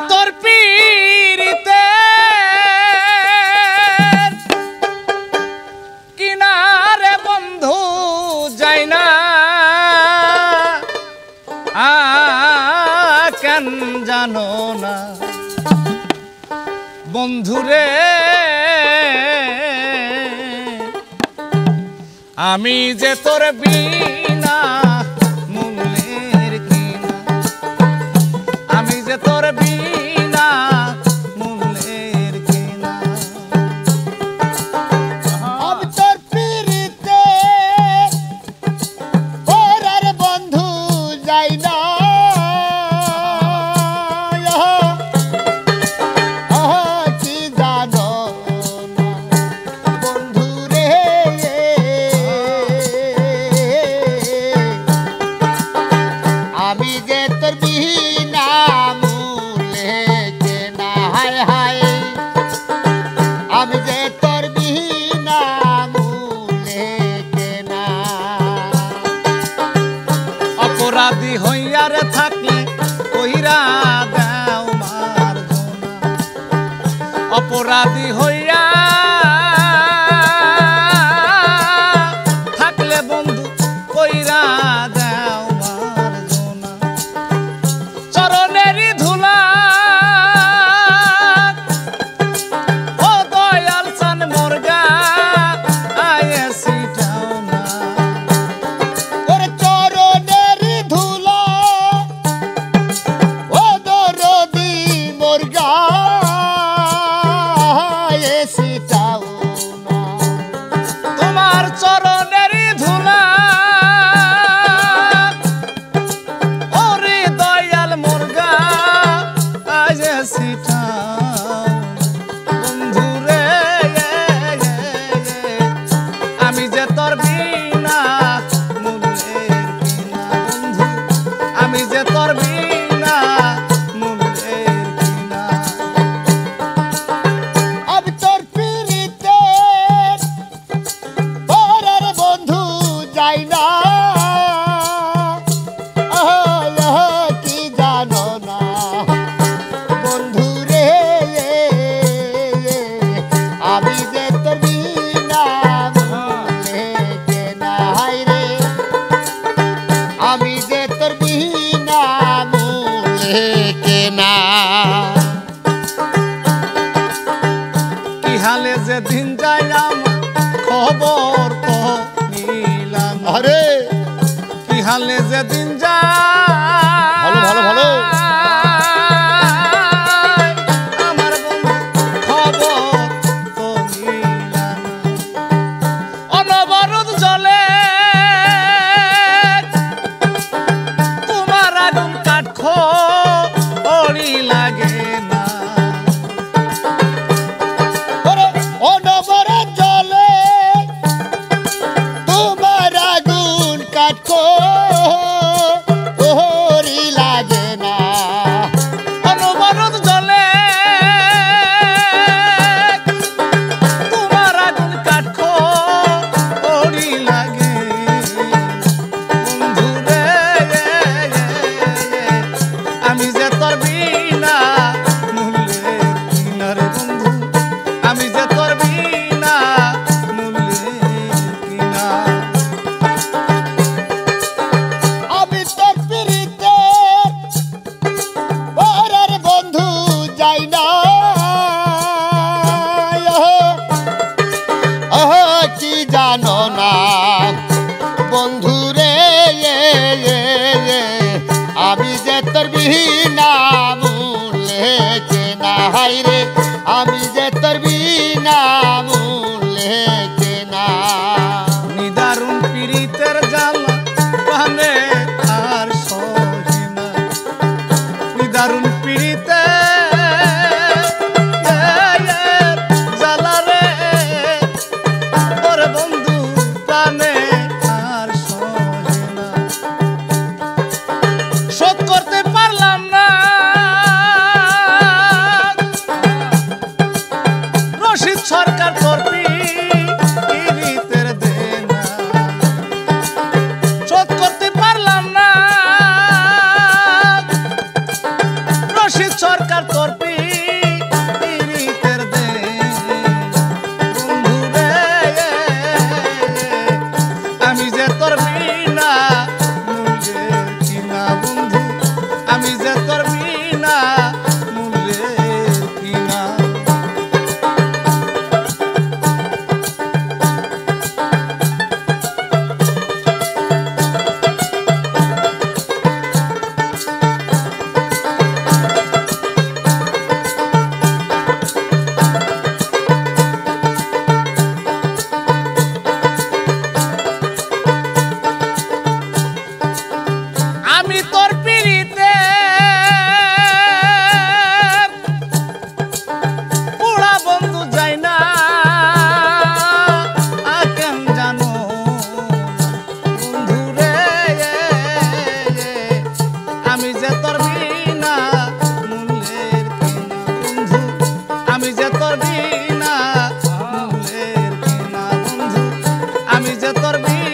তোর পীড়িতে কিনারে বন্ধু যাই না কেন জানো না বন্ধুরে আমি যে তোর বিনা মূল্যের কিনা আমি যে তোর বিনা মূল্যের কিনা আমি তোর পীড়িতে ওরে বন্ধু যাই না কি জানো না বন্ধু রে আমি যে তোর বিনা মূল্যে কেনা হায় হায় আমি যে তোর বিনা মূল্যে কেনা অপরাধী হইয়ারে থাকলে কইরা দাও মার্জনা অপরাধী হইয়া থাকলে বন্ধু কইরা দাও মার্জনা চরণেরই ধুলা ও দয়াল চান মুরগা আইসিটাও না ওরে চরণের ধুলা ও দরদি মোর গায়ে সিটাও না তোমার চরণেরই ধুলা ওরে দয়াল মুরগা আজ সিটাও বন্ধুরে আমি যে তোর বিনা মূল্যের কিনা বন্ধু আমি যে তোর বিনা মূল্যের কিনা আমি তোর পীড়িতে ওরে বন্ধু যাই না কি জানো না বন্ধু রে আমি যে তোর বিনা মূল্যে কেনা হায় রে আমি যে তোর বিনা মূল্যে কেনা কি হালে যে দিন যাইলাম খবর তো নিলাম আরে কি হালে যে দিন যা ভালো ভালো ভালো আমার বন্ধু খবর তো নিলাম অনবরত জলে তোমার আগুন কাঠখো ওড়ি লাগে না ওরে অনবরে চলে তোমার আগুন কাটকো ওহরি লাগে না অনবরত জলে তোমার আগুন কাঠখো ওড়ি লাগে বন্ধুরে আমি যে তোর বিনা মূল্যের কিনা রে বন্ধু আমি যে তোর বিনা মূল্যের কিনা আমি তোর পীড়িতে ওরে বন্ধু যাই না কি জানো না বন্ধু রে আমি যে তোর বিনা মূল্যে কেনা হায় রে আমি যে তোর বিনা মূল্যে কেনা নিদারুণ পীড়িতের জ্বালা প্রাণে আর সহে না নিদারুণ পীড়িতে জ্বালা রে ওরে বন্ধু প্রাণে যে তোর বিনা মূল্যের কিনা বন্ধু আমি যে তোর বিনা মূল্যের কিনা বন্ধু আমি যে তোর বিনা